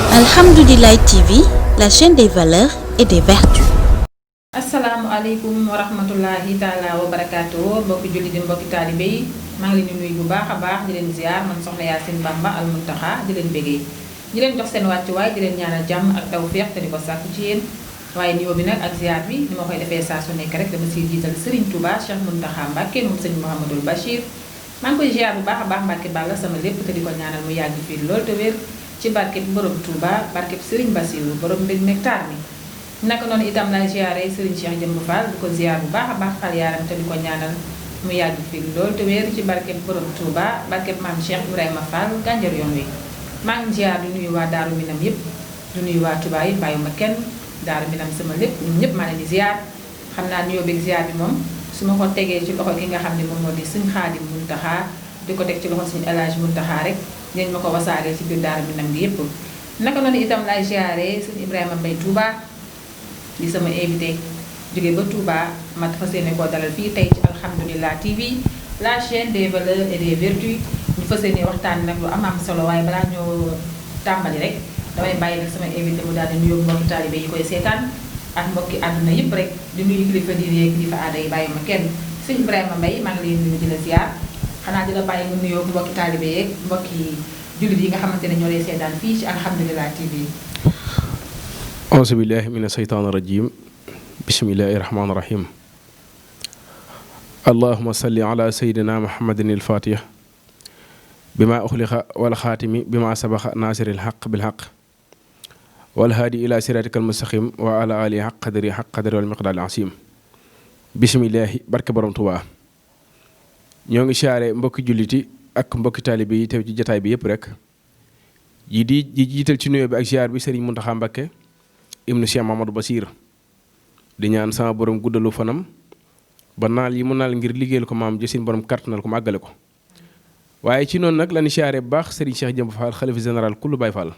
Alhamdoulilah TV, la chaîne des valeurs et des vertus. Asalaamaaleykum wa rahmatullahi taala wa barakaatu mbokki julli di mbokki taalibe yi maa ngi leen di nuyu bu baax a baax di leen ziar man soxna Yacine Bamba Al Muntaxa di leen bégee di leen jox seen wàccuwaay di leen ñaanal jàmm ak tawfeex te di ko sàkku ci yéen waaye nuyoo bi nag ak ziar bi ni ma koy defee saa su nekk rek dama siy jiital Serigne Touba Cheikh Muntaxa Mbàkke moom sëñ Mouhamadul Bachir maa ngi koy ziar bu baax a baax Mbàkke Balla sama lépp te di ko ñaanal mu yàgg fii lool te wér ci barkeb borom Touba barkeb Serigne Bassirou borom mbég nektar mi naka noonu itam lay ziaré Serigne Cheikh Jëmb Fall di ko ziar bu baax a baax xal yaaram te di ko ñaanal mu yàgg fii loolu te wéer ci barkeb borom Touba barkeb maam Cheikh Ibrahima Fall gànjar yoon wi maa ngi ziar di nuyu waa Daaru Minam yëpp di nuyu waa Touba yi bàyyuma kenn Daaru Minam sama lépp ñun ñëpp maa leen di ziar xam naa nuyoo beeg ziar bi moom su ma ko tegee ci loxo ki nga xam ne moom moo di Sëñ Xaadim Muntaxa di ko teg ci loxo Sëñ El Hadj Muntaxa rek dinañ ma ko wasaaree ci biir Daaru Minam gi yëpp naka noonu itam lay ziaré Sëñ Ibrahima Mbay Touba di sama invité jóge ba Touba ma fas yéene koo dalal fii tey ci Alhamdoulilah TV la chaîne des valeurs et des vertus ñu fas yéene waxtaan nag lu am solo waaye balaa ñoo tàmbali rek damay bàyyi nag sama invité mu daal di nuyoo mbokki taalibe yi koy seetaan ak mbokki àdduna yëpp rek di nuyu kilifa diine ak kilifa aada yi bàyyi ma kenn sëñ Ibrahima Mbaye maa ngi lay nuyu di la ziar xanaa di la bàyyi nga nuyoo mbokki taalibe yeeg mbokki jullit yi nga xamante ne ñoo lay seetaan fii ci Alhamdoulilah TV. auzu billahi mina sheytaani rajim bismillahi rahmaani rahim allahuma salli ala seydina muhammadin ilfatih bima uxliqa wal xaatimi bima sabaxa naasiri lxaq bilxaq walhaadi ila siratika almustaqim wa ala alihi xaq qadri wal miqdaar al asim bismillahi barke borom Tuubaa ñoo ngi siyaare mbokki julliti ak mbokki taalibe yi teew ci jataay bi yépp rek yi di jiital ci nuyoo bi ak ziar bi Sëriñ Muntaxa Mbàkke ibnu Cheikh Mamadou Bassir di ñaan sama borom guddalu fanam ba naal yi mu naal ngir liggéeyal ko maam jësin borom kartanal ko mu àggale ko waaye ci noonu nag lañu siyaare bu baax Serigne Cheikh Jëmb Fall xalifa général kullu Baay Fall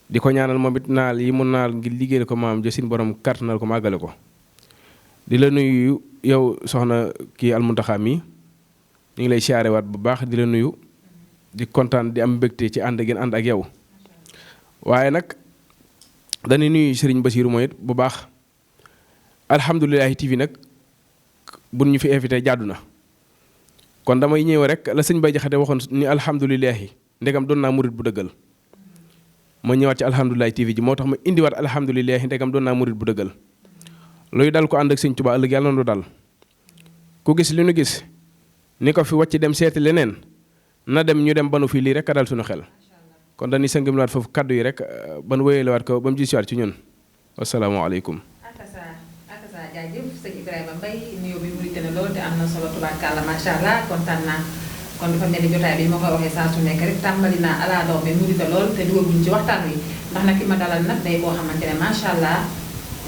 di ko ñaanal moom it naal yi mu naal ngir liggéeyal ko maam jësin borom kartanal ko mu àggale ko di la nuyu yow soxna kii Al Muntaxa mi ñu ngi lay siyaare waat bu baax di la nuyu di kontaan di am mbégte ci ànd ngeen ànd ak yow waaye nag dañuy nuyu Serigne Bassirou mooy it bu baax Alhamdoulilah TV nag bu ñu fi invité jàddu na kon damay ñëw rek la sëñ Bay Jaxate waxoon ni alhamdulilah ndegam doon naa murit bu dëggal ma ñëwaat ci Alhamdoulilah TV ji moo tax ma indiwaat alhamdulilah ndegam doon naa murit bu dëggal luy dal ko ànd ak sëñ Tuubaa ëllëg yàlla na lu dal ku gis li nu gis ni ko fi wàcc dem seeti leneen na dem ñu dem banu fii lii rek a dal suñu xel kon dañuy sëngam foofu kaddu yi rek ban wéyale waat ko ba mu gis waat ci ñun wasalaamaaleykum. akasa jaajëf sëñ Ibrahima Mbaye nuyoo bi murite na loolu te am na solo tubaarkàlla macha allah kontaan naa kon dafa mel ni jotaay bi ma koy waxee saa su nekk rek tàmbali naa ala doom bi murite lool te dugaguñ ci waxtaan wi ndax nag ki ma dalal nag day boo xamante ne macha allah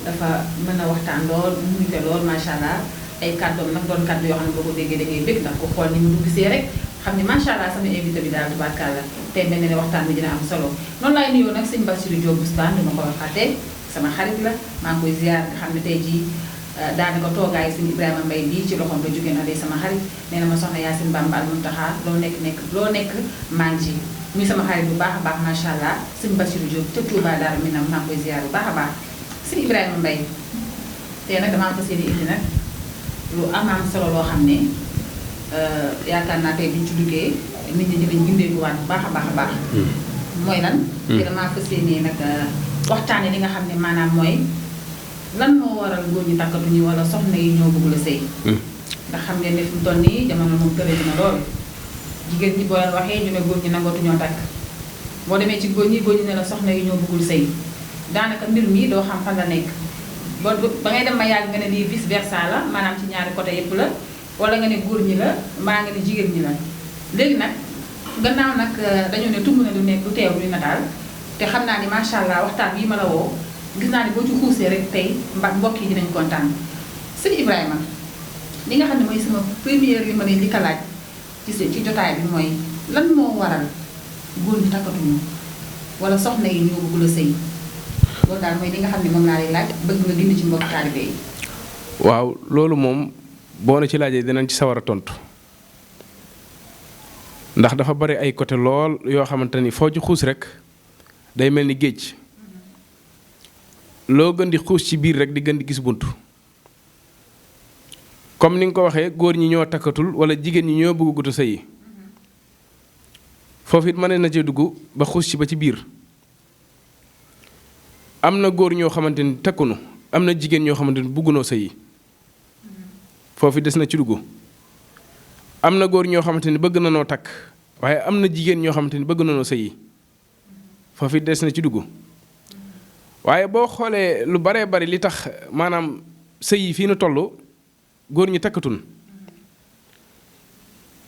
dafa mën a waxtaan lool murite lool macha allah ay kàddoom nag doon kàddu yoo xam ne boo ko déggee da ngay bëgg ndax ku xool ni mu duggsee rek. xam ne macha allah sama invité bi daal tubaarkàlla tey mel ne waxtaan bi dina am solo noonu laay nuyoo nag sëñ Bassirou Diop Boustane du ma ko waxaatee sama xarit la maa ngi koy ziar nga xam ne tey jii daanaka toogaay sëñ Ibrahima Mbaye bii ci loxoom la jógee na day sama xarit nee na ma soxna Yacine Bamba Al Muntaxa loo nekk maa ngi ci muy sama xarit bu baax a baax macha allah sëñ Bassirou Diop ca Touba Daaru Minam maa ngi koy ziar bu baax a baax sëñ Ibrahima Mbaye tey nag damaa fas yéene indi nag lu am solo loo xam ne yaakaar naa tey biñ ci duggee nit ñi dinañ gindeekuwaat bu baax a baax a baax. mooy lan. te damaa fas yéene nag waxtaanee li nga xam ne maanaam mooy lan moo waral góor ñi takkatuñu wala soxna yi ñoo bëgg la sëy. ndax xam ngeen ne fi mu toll nii jamono moom tëre dina lool jigéen ñi boo leen waxee ñu ne góor ñi nangootuñoo takk boo demee ci góor ñi ne la soxna yi ñoo bëggul sëy daanaka mbir mi doo xam fan la nekk ba ngay dem ba yàgg nga ne lii vice versa la maanaam ci ñaari côté yépp la. wala nga ne góor ñi la mbaa nga ne jigéen ñi la léegi nag gannaaw nag dañoo ne tumb na du nekk du teew du nataal te xam naa ni macha allah waxtaan bii ma la woo gis naa ni boo ci xuusee rek tey mbokk yi dinañ kontaan sëñ Ibrahima li nga xam ne mooy sama première li ma ne li ka laaj ci jotaay bi mooy lan moo waral góor ñi takkatuñu wala soxna yi ñoo bëgg la sëy loolu daal mooy li nga xam ne moom laa lay laaj bëgg nga dindi ci mbokk taalibe yi. waaw loolu moom. boo na ci laajee dinañ ci sawar a tontu ndax dafa bari ay côté lool yoo xamante ni foo ci xuus rek day mel ni géej loo gën di xuus ci biir rek di gën di gis bunt comme ni nga ko waxee góor ñi ñoo takkatul wala jigéen ñi ñoo bëgg gutu sëy foofu it mën na cee dugg ba xuus ci ba ci biir am na góor ñoo xamante ni takkunu am na jigéen ñoo xamante ni bëggunoo sëy foofu des na ci dugg am na góor ñoo xamante ni bëgg na noo takk waaye am na jigéen ñoo xamante ni bëgg na noo sëy foofu des na ci dugg waaye boo xoolee lu baree bari li tax maanaam sëy yi fii nu toll góor ñi takkatun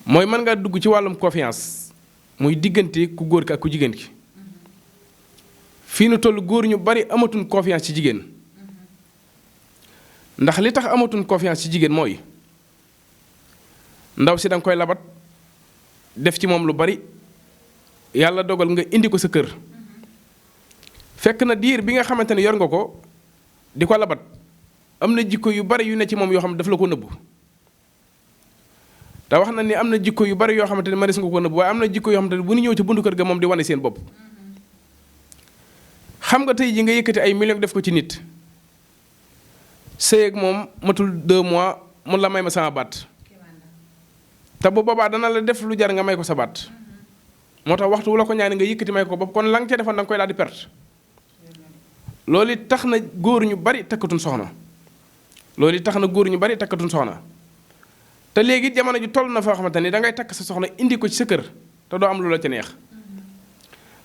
mooy mën ngaa dugg ci wàllum confiance muy diggante ku góor ki ak ku jigéen ki fii nu toll góor ñu bari amatuñ confiance ci jigéen ndax li tax amatuñ confiance ci jigéen mooy ndaw si danga koy labat def ci moom lu bari yàlla dogal nga indi ko sa kër fekk na diir bi nga xamante ne yor nga ko di ko labat am na jikko yu bari yu ne ci moom yoo xam ne daf la ko nëbbu te wax na ni am na jikko yu bari yoo xamante ne maris nga ko nëbbu waaye am na jikko yoo xamante ne bu ñu ñëw ci buntu kër ga moom di wane seen bopp xam nga tey ji nga yëkkati ay millions def ko ci nit sëy ak moom matul 2 mois mun la may ma sama baat te bu boobaa dana la def lu jar nga may ko sa baat moo tax waxtu wu la ko ñaani nga yëkkati may ko bopp kon la nga ca defoon da nga koy daal di perte loolu it tax na góor ñu bari takkatuñ soxna loolu it tax na góor ñu bari takkatuñ soxna te léegi jamono ji toll na foo xamante ni da ngay takk sa soxna indi ko ci sa kër te doo am lu la ca neex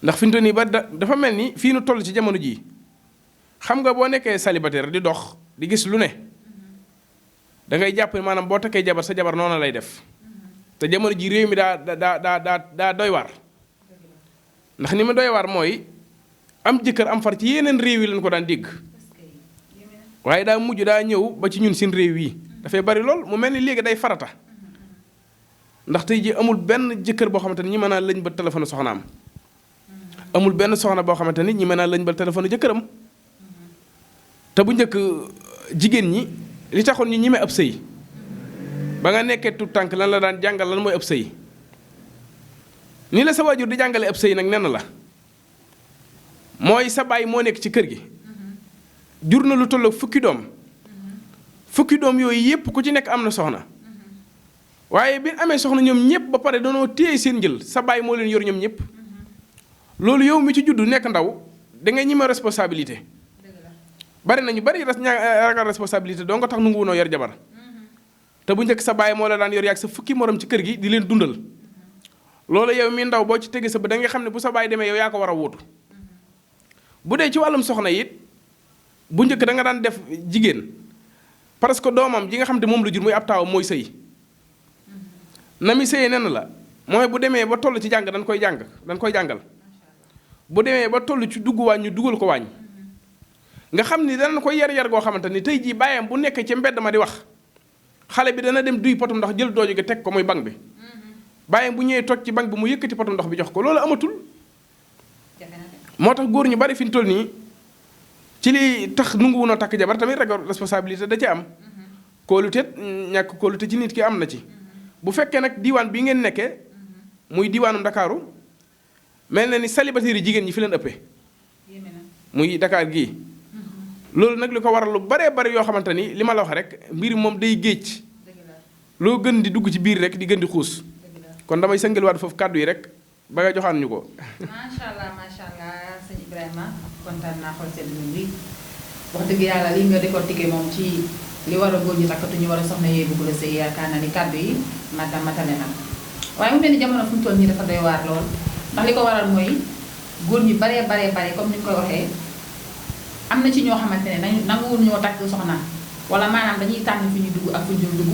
ndax fi mu toll nii ba dafa mel ni fii nu toll ci jamono jii xam nga boo nekkee célibataire di dox di gis lu ne da ngay jàpp ne maanaam boo takkee jabar sa jabar noonu lay def te jamono ji réew mi daa doy waar ndax ni mu doy waar mooy am jëkkër am far ci yeneen réew yi lañ ko daan dégg waaye daa mujj daa ñëw ba ci ñun seen réew yi dafay bari lool mu mel ni léegi day farata ndax tey ji amul benn jëkkër boo xamante ni ñi mën naa lañ ba téléphone soxnaam amul benn soxna boo xamante ni ñi mën naa lañ ba téléphone jëkkëram te bu njëkk jigéen ñi li taxoon ñu ñime ab sëy ba nga nekkee tout tànk lan la daan jàngal lan mooy ab sëy ni la sa waajur di jàngale ab sëy nag nenn la mooy sa baay moo nekk ci kër gi jur na lu toll fukki doom yooyu yépp ku ci nekk am na soxna waaye bi amee soxna ñoom ñëpp ba pare danoo téye seen njël sa baay moo leen yor ñoom ñëpp loolu yow mi ci juddu nekk ndaw da ngay ñime responsabilité bari nañu bari ragal responsabilité doo nga tax nu ngu wunoo yor jabar te bu njëkk sa baay moo la daan yor yaag sa fukki morom ci kër gi di leen dundal loolu yow mi ndaw boo ci tege sa ba da nga xam ne bu sa baay demee yow yaa ko war a wuutu bu dee ci wàllum soxna it bu njëkk da nga daan def jigéen parce que doomam ji nga xam ne moom la jur muy ab taawam mooy sëy na mi sëyee nen la mooy bu demee ba toll ci jàng dañ koy jàngal bu demee ba toll ci dugg waañ ñu dugal ko waañ nga xam ni danañ koy yar goo xamante ni tey jii bàyyam bu nekkee ci mbedd ma di wax xale bi dana dem duy potum ndox jël dooju gi teg ko muy bank bi bàyyam bu ñëwee toog ci bank bi mu yëkkati potum ndox bi jox ko loolu amatul moo tax góor ñu bari fi ñu toll nii ci li tax nungu wunoo takk jabar tamit rek responsabilité da ci am kóolute ñàkk kóolute ci nit ki am na ci bu fekkee nag diiwaan bii ngeen nekkee muy diiwaanum Ndakaaru mel na ni célibataire yi jigéen ñi fi leen ëppee muy Dakar gii loolu nag li ko waral lu baree bari yoo xamante ni li ma la wax rek mbir moom day géej loo gën di dugg ci biir rek di gën di xuus kon damay sëngalwaat foofu kàddu yi rek ba nga joxaan ñu ko. macha allah sëñ Ibrahima kontaan naa xool seen dund bi wax dëgg yàlla li nga décortiqué moom ci li war a góor ñi takkatu ñu war a soxna yee bëgg la sëy yaakaar naa ni kàddu yi matale na waaye mu mel ni jamono fu mu toll nii dafa doy waar lool ndax li ko waral mooy góor ñi baree comme ni ñu koy waxee am na ci ñoo xamante ne nanguwul ñoo takk soxna wala maanaam dañuy tànn fi ñu dugg ak fu ñu dugg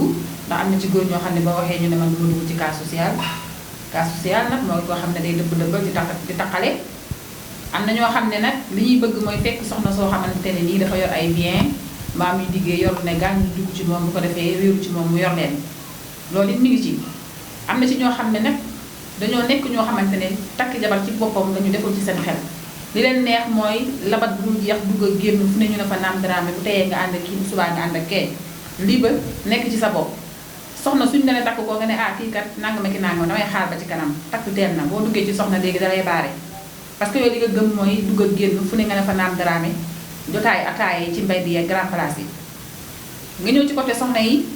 ndax am na ci góor ñoo xam ne ba waxee ñu ne man duma dugg ci cas social nag mooy koo xam ne day dëbb di taqale am na ñoo xam ne nag li ñuy bëgg mooy fekk soxna soo xamante ne nii dafa yor ay bien mbaa muy liggéey yor ne gaañ ñu dugg ci moom bu ko defee wéeru ci moom mu yor leen loolu it mi ngi ci am na ci ñoo xam ne nag dañoo nekk ñoo xamante ne takk jabar ci boppam lañu deful ci seen xel li leen neex mooy labat bu dul jeex dugg ak génn fu ne ñu ne fa naam daraame bu teyee nga ànd ak kii bu subaa nga ànd ak kee lii ba nekk ci sa bopp soxna suñu ne takk ko nga ne kii kat nangama ki nangam damay xaar ba ci kanam takk teel na boo duggee ci soxna léegi dalay baare parce que yow li nga gëm mooy dugg ak génn fu ne nga ne fa naam daraame jotaay ataaya yi ci mbedd yi ak grand place yi nga ñëw ci côté soxna yi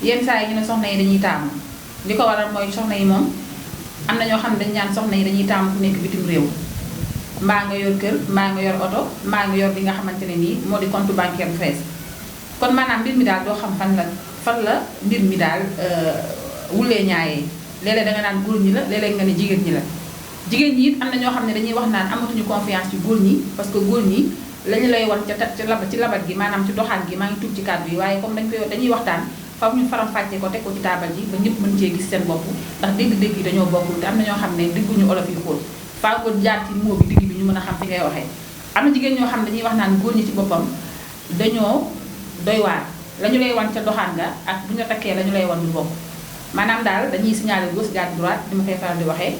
yenn saa yi ñu ne soxna yi dañuy taamu li ko waral mooy soxna yi moom am na ñoo xam ne dañu ñaan soxna yi dañuy taamu ku nekk bitim réew mbaa nga yor kër mbaa nga yor oto mbaa nga yor li nga xamante ne nii moo di compte bancaire bu fees kon maanaam mbir mi daal doo xam fan la mbir mi daal wulee ñaayee léeg-léeg danga naan góor ñi la léeg-léeg nga ne jigéen ñi la jigéen ñi it am na ñoo xam ne dañuy wax naan amatuñu confiance ci góor ñi parce que góor ñi lañu lay wan ci labat gi maanaam ci doxaan gi maa ngi tuub ci kàddu yi waaye comme dañuy waxtaan faaw ñu faram fàccee ko teg ko ci taabal ji ba ñëpp mën cee gis seen bopp ndax dégg-dégg yi dañoo bokkul te am na ñoo xam ne digguñu olof yi xóot faaw nga jaar ci moo bi digg bi ñu mën a xam fi ngay waxee am na jigéen ñoo xam ne dañuy wax naan góor ñi ci boppam dañoo doy waar la ñu lay wan ca doxaan nga ak bu ñu la takkee la ñu lay wan du bokk maanaam daal dañuy signaler gauche gauche droite di ma koy faral di waxee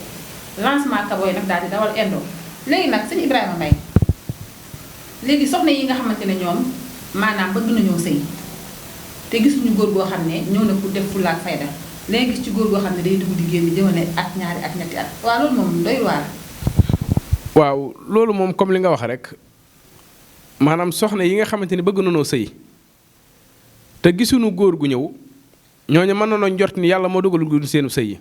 lancement kaboy nag daal di dawal indo léegi nag sëñ Ibrahima Mbaye léegi soxna yi nga xamante ne ñoom maanaam bëgg nañoo sëy te gisuñu góor goo xam ne ñëw na pour def fulla ak fayda léegi gis ci góor goo xam ne day dugg di génn jëmale at ñaari at ñetti at waaw loolu moom doy waar. waaw loolu moom comme li nga wax rek maanaam soxna yi nga xamante ni bëgg nañoo sëy te gisuñu góor gu ñëw ñooñu mën nañoo njort ni yàlla moo dogal gu seenu sëy yi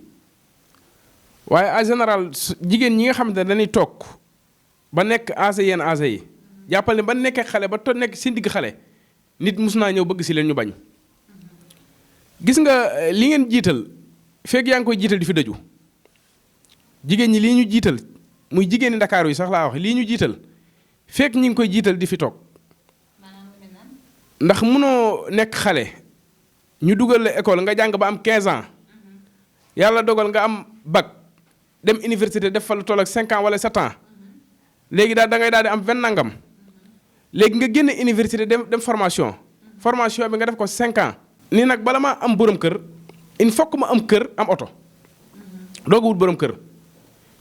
waaye en général jigéen ñi nga xamante ne dañuy toog ba nekk âgé yenn âgé yi jàppal ne ba nekkee xale ba to nekk si ndigg xale nit mus naa ñëw bëgg si leen ñu bañ gis nga li ngeen jiital fekk yaa ngi koy jiital di fi dëju jigéen ñi lii ñu jiital muy jigéen ñi Ndakaaru yi sax laa wax lii ñu jiital fekk ñi ngi koy jiital di fi toog ndax munoo nekk xale ñu dugal la école nga jàng ba am 15 ans yàlla dogal nga am bac dem université def fa lu toll ak 5 ans wala 7 ans léegi daal da ngay daal di am 20 nangam léegi nga génne université dem formation bi nga def ko 5 ans. ni nag bala maa am borom kër il faut que ma am kër am oto doog a wut borom kër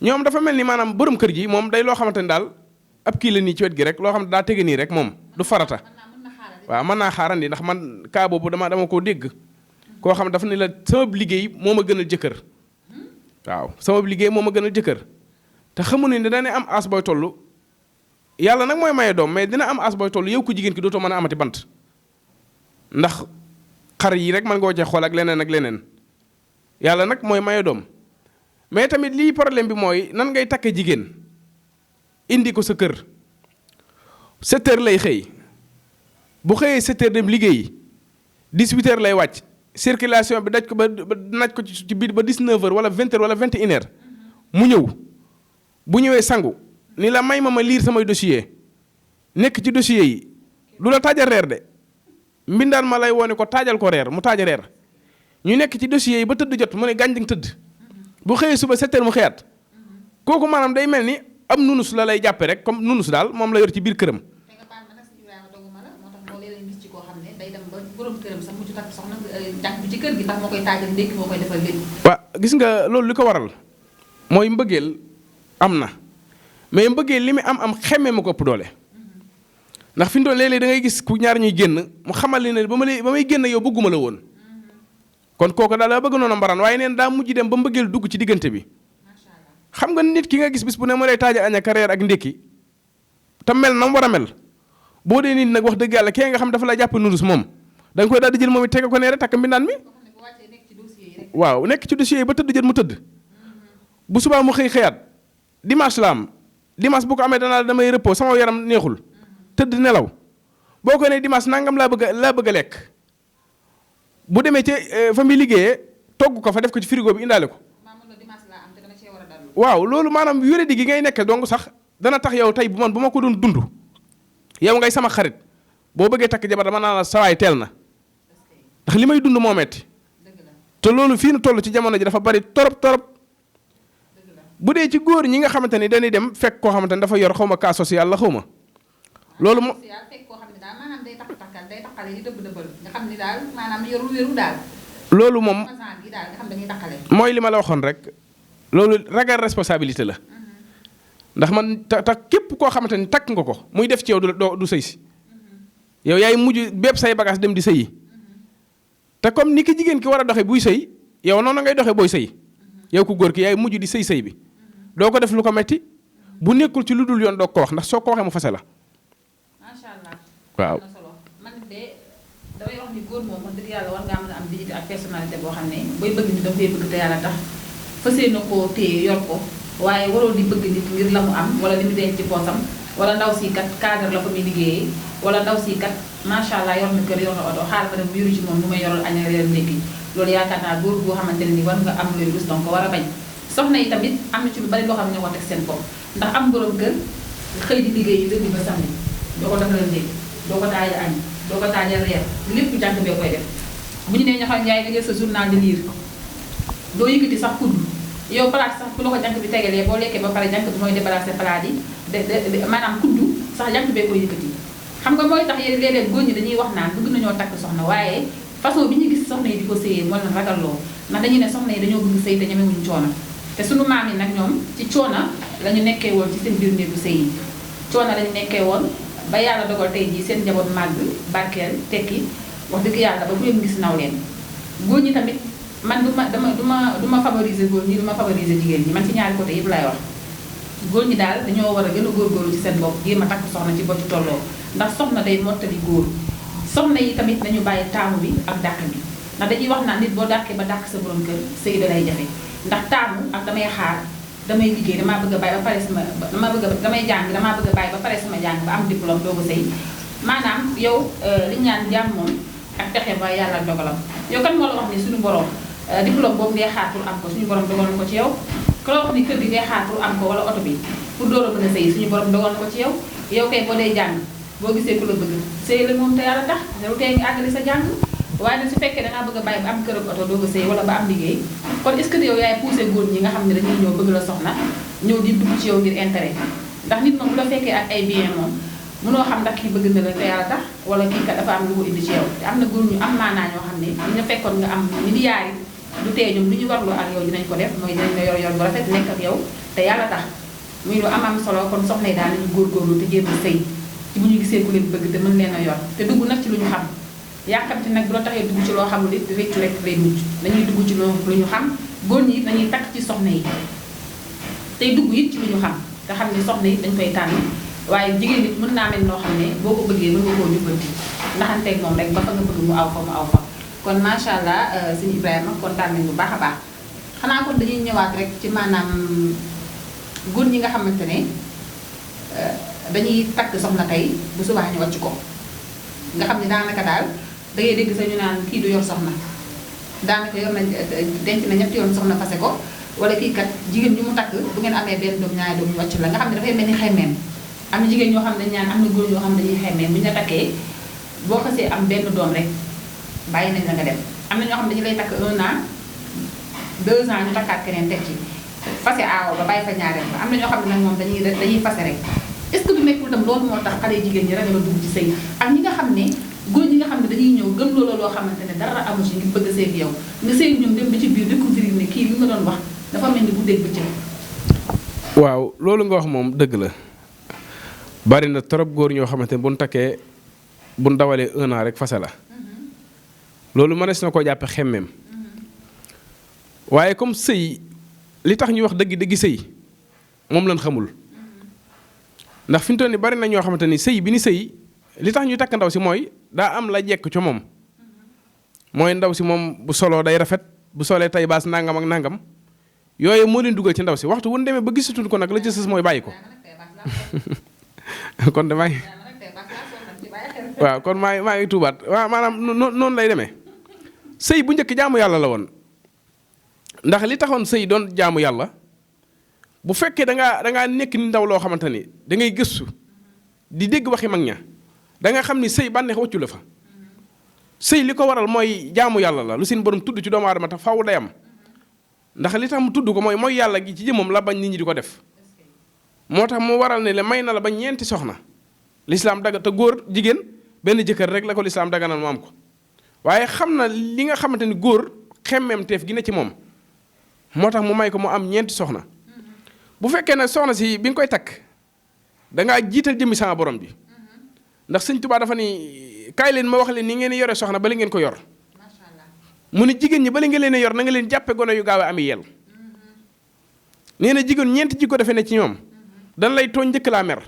ñoom dafa mel ni maanaam borom kër gi moom day loo xamante ni daal ab kii la nii ci wet gi rek loo xam ne daa tege nii rek moom du farata. waaw mën naa xaarandi ndax man kaa boobu dama koo dégg koo xam dafa ne la sama liggéey moo ma gënal jëkkër waaw sama liggéey moo ma gënal jëkkër te xamu ne dana am as booy toll yàlla nag mooy maye doom mais dina am as booy toll yow ku jigéen ki dootoo mën a amati bant ndax xar yi rek mën nga ko cee xool ak leneen yàlla nag mooy maye doom mais tamit lii problème bi mooy nan ngay takke jigéen indi ko sa kër 7 heures lay xëy bu xëyee 7 heures dem liggéeyi 18 heures lay wàcc circulation bi daj ko ba naj ko ci biir ba 19 heures wala 20 heures wala 21 heures mu ñëw bu ñëwee sangu ni la may ma liir samay dossier nekk ci dossier yi du la taajal reer de mbindaan ma lay woone ko taajal ko reer mu taaja reer ñu nekk ci dossier yi ba tëdd jot mu ne gànjang tëdd bu xëyee suba 7 heures mu xëyaat kooku maanaam day mel ni am nunus la lay jàppe rek comme nunus daal moom la yor ci biir këram. ci kër gi ndax moo koy taajal ndékki moo koy defal lépp. waaw gis nga loolu li ko waral mooy mbëggeel am na mais mbëggeel li muy am xemme ma ko ëpp doole ndax fi mu toll léeg-léeg da ngay gis ku ñaar ñuy génn mu xamal ne ba may génn yow bëgguma la woon kon kooku daal la bëgg noonu mbaraan waaye neen daa mujj dem ba mbëggeel dugg ci diggante bi xam nga nit ki nga gis bis bu ne mu lay taajal añ ak reer ak ndékki te mel na mu war a mel boo dee nit nag wax dëgg yàlla kee nga xam dafa la jàpp nurus moom da nga koy daal di jël moom it tege ko ne rek takk mbindaan mi waaw nekk ci dossier yi ba tëdd jot mu tëdd bu subaa mu xëyaat dimanche la am dimanche bu ko amee damay repos sama yaram neexul tëdd nelaw boo ko nee dimanche nangam laa bëgg a lekk bu demee ci fa muy liggéeyee togg ko fa def ko ci frigo bi indaale ko waaw loolu maanaam wéradi gi ngay nekk donc sax dana tax yow tey bu ma ko doon dund yow ngay sama xarit boo bëggee takk jabar dama naa la sawaay teel na ndax li may dund moo metti te loolu fii nu toll ci jamono ji dafa bari torop bu dee ci góor ñi nga xamante ni dañuy dem fekk koo xamante ni dafa yor xaw ma cas social la xaw ma loolu moo loolu moom mooy li ma la waxoon rek loolu ragal responsabilité la ndax man ta képp koo xamante ni takk nga ko muy def ci yow du sëy si yow yaay mujj bépp say bagage dem di sëyi te comme ni ki jigéen ki war a doxe buy sëy yow noonu ngay doxe booy sëy yow ku góor ki yaay mujj di sëy bi doo ko def lu ko metti bu nekkul ci lu dul yoon doo ko wax ndax soo ko waxee mu fase la. macha allah. waaw am na solo man de damay wax ni góor moom wax dëgg yàlla war ngaa mën a am dignité ak personnalité boo xam ne booy bëgg nit da koy bëgg te yàlla tax fas yéene koo téye yor ko waaye waroo di bëgg nit ngir la mu am wala li mu denc ci poosam wala ndaw si kat cadre la fa muy liggéeyee wala ndaw si kat macha allah yor na kër yor na oto xaar ma dem yuru ci moom lu may yoral añ ak reer ndékki loolu yaakaar naa góor boo xamante ne ni war nga am looy rus donc ko war a bañ soxna yi tamit am na ci lu bari loo xam ne ñoo ko teg seen bopp ndax am borom kër xëy di liggéey lundi ba samedi doo ko defaral ndékki doo ko taajal añ doo ko taajal reer lépp jànk bee koy def bu ñu nee ñaxal njaay nga jël sa journal de lire doo yëkkati sax kudd yow palaat sax bu la ko jànk bi tegalee boo lekkee ba pare jànk bi mooy débarrassé palaat yi maanaam kudd sax jànk bee koy yëkkati xam nga mooy tax yéen léeg-léeg góor ñi dañuy wax naan bëgg nañoo takk soxna waaye façon bi ñu gis soxna yi di ko sëyee moo leen ragalloo ndax dañu ne soxna yi dañoo bëgg sëy te ñemewuñu coono te sunu maam yi nag ñoom ci coono la ñu nekkee woon ci seen biir néegu sëy yi coono la ñu nekkee woon ba yàlla dogal tey jii seen njaboot màgg barkeel tekki wax dëgg yàlla ba bu leen gis naw leen góor ñi tamit man du ma favoriser góor ñi du ma favoriser jigéen ñi man ci ñaari côté yëpp laay wax góor ñi daal dañoo war a gën a góorgóorlu ci seen bopp jéem a takk soxna ci bocc tolloo ndax soxna day mottali góor soxna yi tamit nañu bàyyi taamu bi ak dàq bi ndax dañuy wax naan nit boo dàqee ba dàq sa borom kër sëy da lay jafe ndax taamu ak damay xaar damay liggéey damaa bëgg a bàyyi ba pare sama damay jàng damaa bëgg a bàyyi ba pare sama jàng ba am diplôme doo ko sëy maanaam yow li ñu naan jàmm moom ak texe ba yàlla dogalam yow kan moo la wax ni suñu borom diplôme boobu ngay xaar pour am ko suñu borom dogal na ko ci yow ku la wax ni kër gi ngay xaar pour am ko wala oto bi pour door a mën a sëy suñu borom dogal na ko ci yow yow kay boo dee jàng boo gisee ku la bëgg sëy la moom te yàlla tax yow tey nga àggali sa jàng waaye nag su fekkee dangaa bëgg a bàyyi ba am kër ak oto doo ko sëy wala ba am liggéey kon est-ce que yow yaay poussé góor ñi nga xam ne dañuy ñëw bëgg la soxna ñëw di dugg ci yow ngir intérêt ndax nit moom bu la fekkee ak ay bien moom mënoo xam ndax kii bëgg na la te yàlla tax wala kii kat dafa am lu ko indi ci yow te am na góor ñu am maanaa ñoo xam ne bu ñu fekkoon nga am milliards yi du tee ñoom lu ñu warloo ak yow dinañ ko def mooy dinañ la yor bu rafet nekk ak yow te yàlla tax muy lu am solo kon soxna yi daal nañu góorgóorlu te jéem a sëy ci bu ñu gisee ku leen bëgg te mën leen a yor te dugg nag ci lu ñu xam yàkkamti nag bu la taxee dugg ci loo xamul it réccu rek lay mujj dañuy dugg ci lu ñu xam góor ñi it dañuy takk ci soxna yi tey dugg it ci lu ñu xam te xam ni soxna yi dañ koy tànn waaye jigéen nit mën naa mel noo xam ne boo ko bëggee mën nga koo jubbanti ndaxanteeg moom rek ba fa nga bëgg mu aw fa kon macha allah sëñ Ibrahima kontaan nañu bu baax a baax xanaa kon dañuy ñëwaat rek ci maanaam góor ñi nga xamante ne dañuy takk soxna tey bu subaa ñu wàcc ko nga xam ne daanaka daal da ngay dégg sax ñu naan kii du yor soxna daanaka yor nañ denc na ñetti yoon soxna fase ko wala kii kat jigéen ñu mu takk bu ngeen amee benn doom ñaari doom ñu wàcc la nga xam ne dafay mel ni xemmeem am na jigéen ñoo xam ne dañu naan am na góor ñoo xam ne dañuy xemmeem bu ñu la takkee boo xasee am benn doom rek bàyyi nañ la nga dem am na ñoo xam ne dañu lay takk 1 an 2 ans ñu takkaat keneen teg ci fase aawo ba bàyyi fa ñaareel ba am na ñoo xam ne nag moom dañuy fase rek est-ce que du nekkul tam loolu moo tax xale jigéen ñi ragal a dugg ci sëy ak ñi nga xam ne góor ñi nga xam ne dañuy ñëw gëm loola loo xamante ne dara amu ci ngir bëgg a sëy ak yow nga sëy ñoom dem ba ci biir découvrir ne kii li nga doon wax dafa mel ni bu dégg bëccëg. waaw loolu nga wax moom dëgg la bari na trop góor ñoo xamante ne bu ñu takkee bu ñu dawalee 1 an rek fase la loolu mënees na koo jàppe xemmeem waaye comme sëy li tax ñuy wax dëgg sëy moom lañ xamul ndax fi mu toll nii bari na ñoo xamante ni sëy bi ni sëy li tax ñuy takk ndaw si mooy daa am la jekk ca moom mooy ndaw si moom bu soloo day rafet bu solee tay baas nangam ak nangam yooyu moo leen dugal ci ndaw si waxtu wu ñu demee ba gisatuñ ko nag la ci sës mooy bàyyi ko kon damay waaw kon maa ngi tuubaat waaw maanaam noonu lay demee sëy bu njëkk jaamu yàlla la woon ndax li taxoon sëy doon jaamu yàlla bu fekkee dangaa nekk ni ndaw loo xamante ni da ngay gëstu di dégg waxi mag ña da nga xam ni sëy bànneex waccu la fa sëy li ko waral mooy jaamu yàlla la lu seen borom tudd ci doomu aadama tax faaw day am ndax li tax mu tudd ko mooy yàlla gi ci jëmmam la bañ nit ñi di ko def moo tax mu waral ne le may na la ba 4 soxna lislaam daga te góor jigéen benn jëkkër rek la ko lislaam daganal mu am ko waaye xam na li nga xamante ni góor xemmeem teef gi ne ci moom moo tax mu may ko mu am 4 soxna bu fekkee nag soxna si bi nga koy takk dangaa jiital jëmmi sama borom bi ndax sëñ Tuubaa dafa ni kaay leen ma wax leen ni ngeen yore soxna bala ngeen ko yor mu ne jigéen ñi bala ngeen leen yor na nga leen jàppe gone yu gaaw a ami yel nee na jigéen 4 jikko defe ne ci ñoom dan lay tooñ njëkk laa mer